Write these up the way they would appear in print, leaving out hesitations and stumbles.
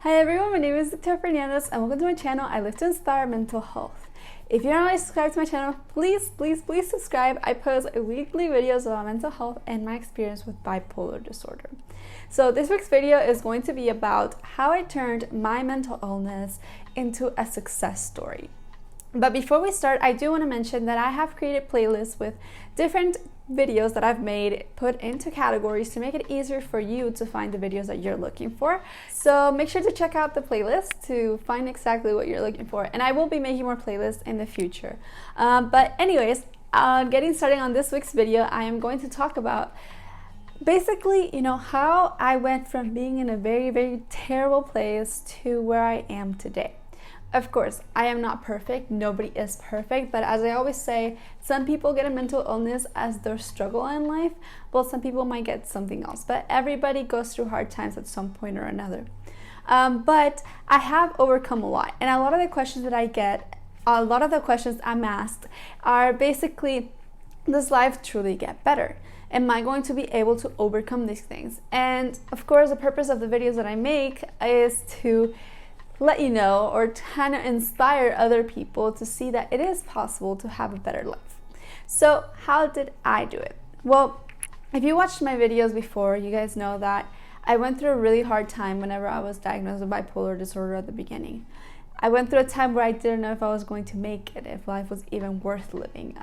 Hi everyone, my name is Victoria Fernandez and welcome to my channel. I live to inspire mental health. If you're not already subscribed to my channel, please subscribe. I post weekly videos about mental health and my experience with bipolar disorder. So this week's video is going to be about how I turned my mental illness into a success story. But before we start, I do want to mention that I have created playlists with different videos that I've made put into categories to make it easier for you to find the videos that you're looking for. So make sure to check out the playlist to find exactly what you're looking for. And I will be making more playlists in the future. But anyways, getting started on this week's video, I am going to talk about basically, how I went from being in a very, very terrible place to where I am today. Of course, I am not perfect. Nobody is perfect. But as I always say, some people get a mental illness as their struggle in life, while some people might get something else. But everybody goes through hard times at some point or another. But I have overcome a lot. And a lot of the questions that I get, a lot of the questions I'm asked are basically, does life truly get better? Am I going to be able to overcome these things? And of course, the purpose of the videos that I make is to let you know or kind of inspire other people to see that it is possible to have a better life. So how did I do it? Well, if you watched my videos before, you guys know that I went through a really hard time whenever I was diagnosed with bipolar disorder at the beginning. I went through a time where I didn't know if I was going to make it, if life was even worth living.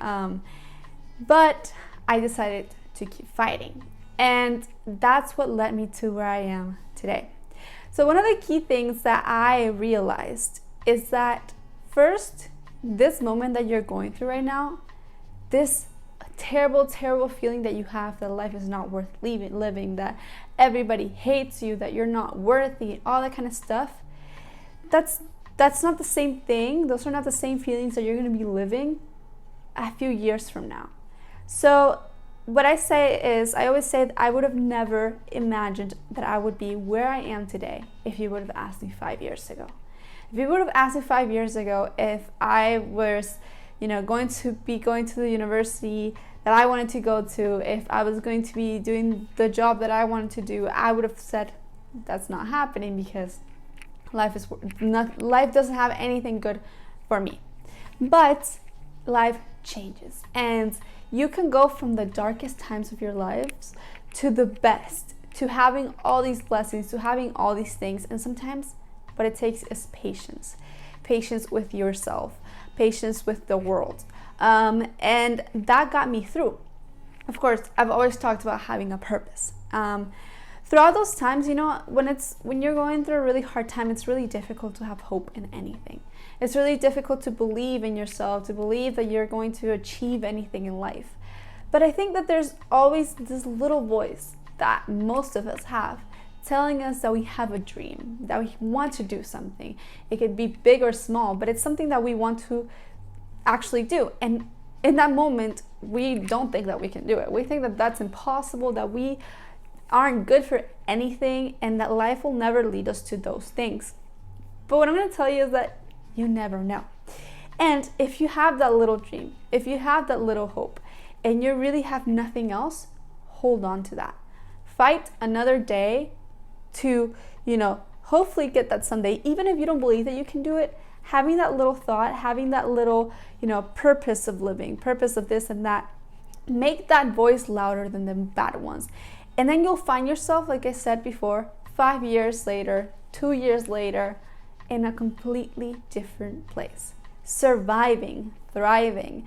But I decided to keep fighting. And that's what led me to where I am today. So one of the key things that I realized is that first, this moment that you're going through right now, this terrible, terrible feeling that you have that life is not worth living, that everybody hates you, that you're not worthy, all that kind of stuff, that's not the same thing. Those are not the same feelings that you're going to be living a few years from now. So what I say is, I always say that I would have never imagined that I would be where I am today if you would have asked me 5 years ago. If you would have asked me 5 years ago if I was, going to the university that I wanted to go to, if I was going to be doing the job that I wanted to do, I would have said that's not happening because life doesn't have anything good for me. But life changes, and you can go from the darkest times of your lives to the best, to having all these blessings, to having all these things. And sometimes what it takes is patience. Patience with yourself, patience with the world. And that got me through. Of course, I've always talked about having a purpose. Throughout those times, when you're going through a really hard time, it's really difficult to have hope in anything. It's really difficult to believe in yourself, to believe that you're going to achieve anything in life. But I think that there's always this little voice that most of us have telling us that we have a dream, that we want to do something. It could be big or small, but it's something that we want to actually do. And in that moment, we don't think that we can do it. We think that that's impossible, that we aren't good for anything, and that life will never lead us to those things. But what I'm going to tell you is that you never know. And if you have that little dream, if you have that little hope, and you really have nothing else, hold on to that. Fight another day to, hopefully get that someday. Even if you don't believe that you can do it, having that little thought, having that little, purpose of living, purpose of this and that, make that voice louder than the bad ones. And then you'll find yourself, like I said before, 5 years later, 2 years later, in a completely different place, surviving, thriving,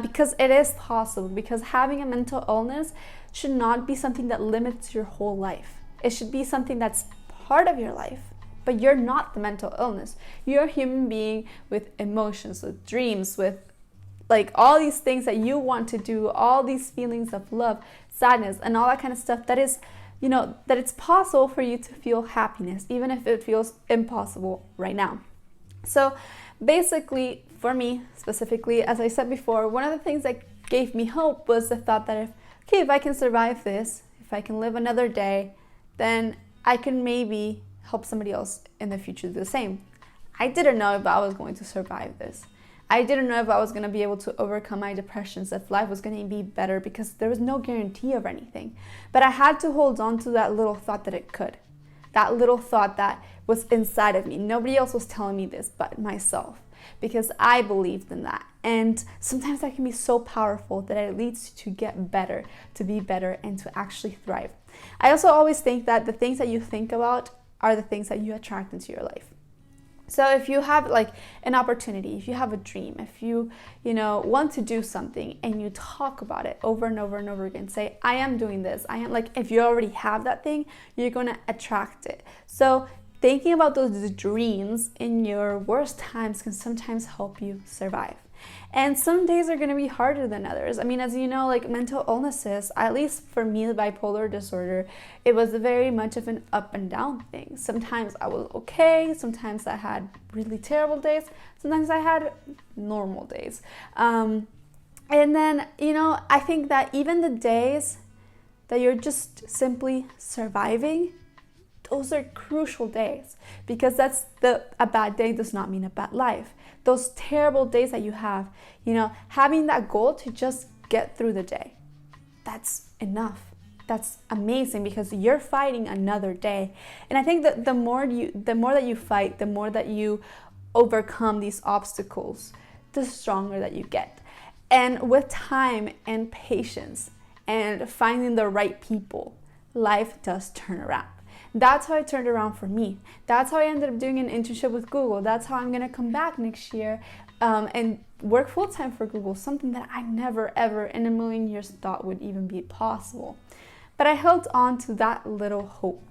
because it is possible. Because having a mental illness should not be something that limits your whole life. It should be something that's part of your life, but you're not the mental illness. You're a human being with emotions, with dreams, with all these things that you want to do, all these feelings of love, sadness, and all that kind of stuff that is, that it's possible for you to feel happiness, even if it feels impossible right now. So basically, for me specifically, as I said before, one of the things that gave me hope was the thought that if I can survive this, if I can live another day, then I can maybe help somebody else in the future do the same. I didn't know if I was going to survive this. I didn't know if I was going to be able to overcome my depressions, if life was going to be better, because there was no guarantee of anything. But I had to hold on to that little thought that it could. that little thought that was inside of me. Nobody else was telling me this but myself, because I believed in that. And sometimes that can be so powerful that it leads you to get better, to be better, and to actually thrive. I also always think that the things that you think about are the things that you attract into your life. So if you have like an opportunity, if you have a dream, if you want to do something and you talk about it over and over and over again, say, I am doing this. I am, like, if you already have that thing, you're going to attract it. So thinking about those dreams in your worst times can sometimes help you survive. And some days are going to be harder than others. I mean, as you know, like mental illnesses, at least for me, the bipolar disorder, it was very much of an up and down thing. Sometimes I was okay. Sometimes I had really terrible days. Sometimes I had normal days. And then, I think that even the days that you're just simply surviving, those are crucial days, because a bad day does not mean a bad life. Those terrible days that you have, having that goal to just get through the day, that's enough. That's amazing, because you're fighting another day. And I think that the more that you fight, the more that you overcome these obstacles, the stronger that you get. And with time and patience and finding the right people, life does turn around. That's how it turned around for me. That's how I ended up doing an internship with Google. That's how I'm going to come back next year and work full-time for Google, something that I never, ever in a million years thought would even be possible. But I held on to that little hope.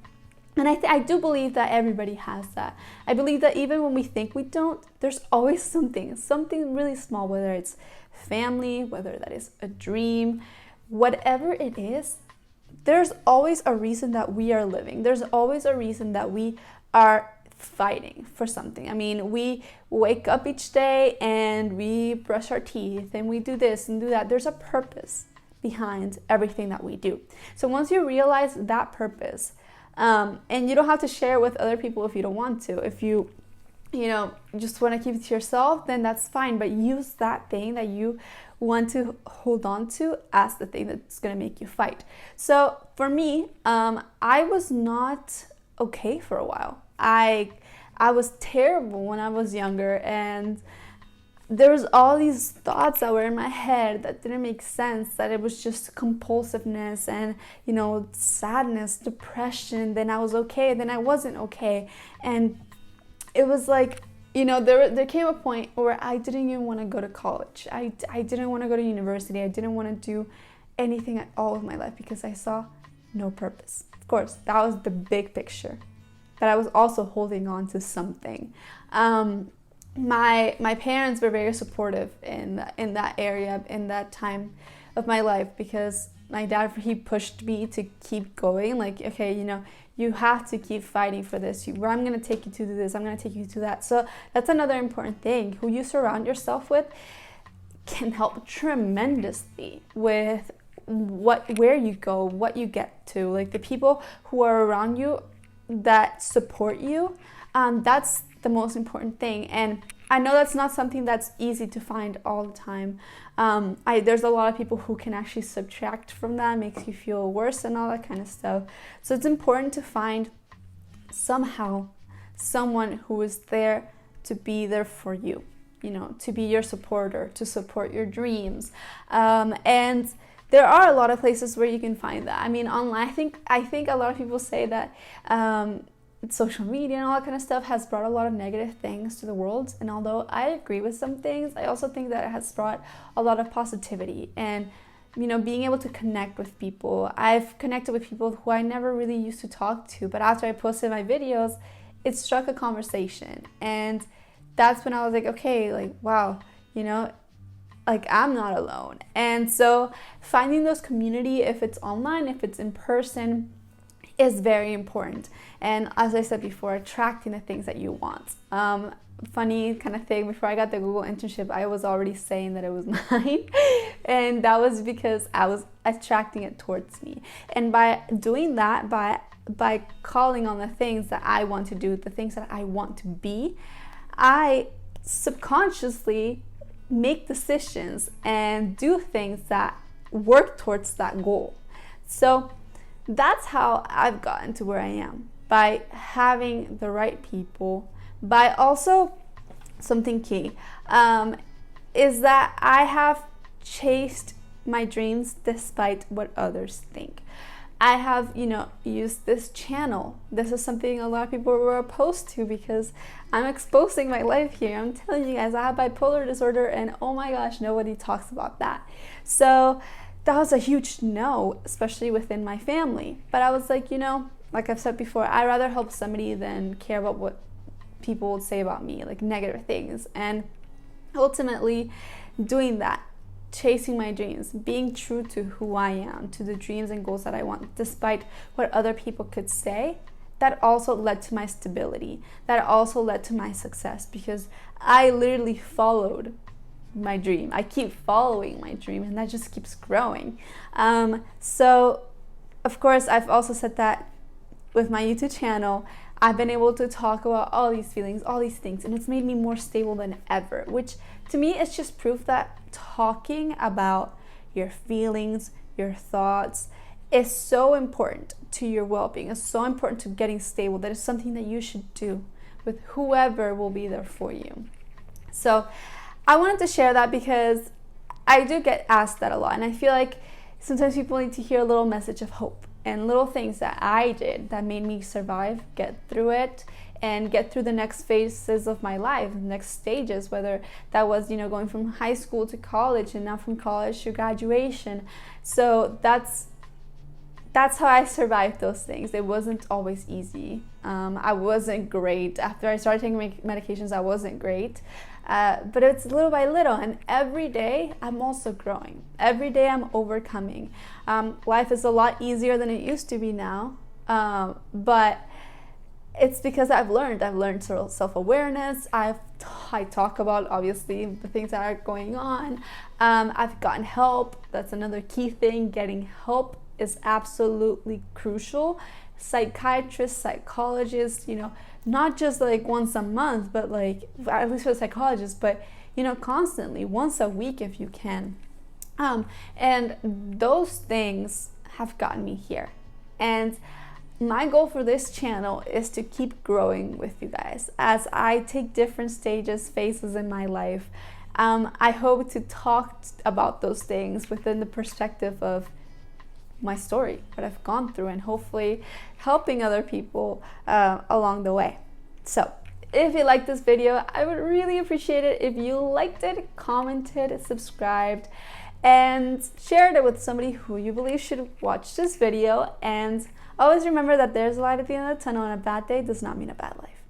And I do believe that everybody has that. I believe that even when we think we don't, there's always something really small, whether it's family, whether that is a dream, whatever it is. There's always a reason that we are living. There's always a reason that we are fighting for something. I mean, we wake up each day and we brush our teeth and we do this and do that. There's a purpose behind everything that we do. So once you realize that purpose, and you don't have to share it with other people if you don't want to. If you just want to keep it to yourself, then that's fine. But use that thing that you want to hold on to as the thing that's going to make you fight. So for me, I was not okay for a while. I was terrible when I was younger, and there was all these thoughts that were in my head that didn't make sense, that it was just compulsiveness and sadness, depression. Then I was okay, then I wasn't okay. And it was like, there came a point where I didn't even want to go to college. I didn't want to go to university. I didn't want to do anything at all with my life because I saw no purpose. Of course, that was the big picture. But I was also holding on to something. My parents were very supportive in that area, in that time of my life, because my dad, he pushed me to keep going. Like, okay, you have to keep fighting for this. I'm going to take you to do this. I'm going to take you to that. So that's another important thing. Who you surround yourself with can help tremendously with where you go, what you get to. Like the people who are around you that support you, that's the most important thing. And I know that's not something that's easy to find all the time. There's a lot of people who can actually subtract from that, makes you feel worse and all that kind of stuff. So it's important to find somehow someone who is there to be there for you, to be your supporter, to support your dreams. And there are a lot of places where you can find that. I mean, online, I think a lot of people say that social media and all that kind of stuff has brought a lot of negative things to the world. And although I agree with some things, I also think that it has brought a lot of positivity and, being able to connect with people. I've connected with people who I never really used to talk to, but after I posted my videos, it struck a conversation. And that's when I was like, okay, like, wow, like I'm not alone. And so finding those community, if it's online, if it's in person, is very important. And as I said before, attracting the things that you want. Funny kind of thing, before I got the Google internship, I was already saying that it was mine. And that was because I was attracting it towards me. And by doing that, by calling on the things that I want to do, the things that I want to be, I subconsciously make decisions and do things that work towards that goal. So that's how I've gotten to where I am. by having the right people, by also something key is that I have chased my dreams despite what others think. I have, used this channel. This is something a lot of people were opposed to because I'm exposing my life here. I'm telling you guys, I have bipolar disorder, and oh my gosh, nobody talks about that. So that was a huge no, especially within my family. But I was like, like I've said before, I'd rather help somebody than care about what people would say about me, like negative things. And ultimately, doing that, chasing my dreams, being true to who I am, to the dreams and goals that I want, despite what other people could say, that also led to my stability. That also led to my success, because I literally followed my dream. I keep following my dream, and that just keeps growing. So, of course, I've also said that with my YouTube channel, I've been able to talk about all these feelings, all these things, and it's made me more stable than ever, which to me is just proof that talking about your feelings, your thoughts is so important to your well-being. It's so important to getting stable. That is something that you should do with whoever will be there for you. So I wanted to share that because I do get asked that a lot, and I feel like sometimes people need to hear a little message of hope and little things that I did that made me survive, get through it, and get through the next phases of my life, next stages, whether that was, going from high school to college, and now from college to graduation. So that's how I survived those things. It wasn't always easy. I wasn't great. After I started taking medications, I wasn't great. But it's little by little, and every day I'm also growing. Every day I'm overcoming. Life is a lot easier than it used to be now, but it's because I've learned self-awareness. I talk about, obviously, the things that are going on. I've gotten help. That's another key thing. Getting help is absolutely crucial. Psychiatrists, psychologists, not just like once a month, but like, at least for the psychologists, but constantly, once a week if you can. And those things have gotten me here. And my goal for this channel is to keep growing with you guys as I take different stages, phases in my life. I hope to talk about those things within the perspective of my story, what I've gone through, and hopefully helping other people along the way. So if you liked this video, I would really appreciate it if you liked it, commented, subscribed, and shared it with somebody who you believe should watch this video. And always remember that there's a light at the end of the tunnel, and a bad day does not mean a bad life.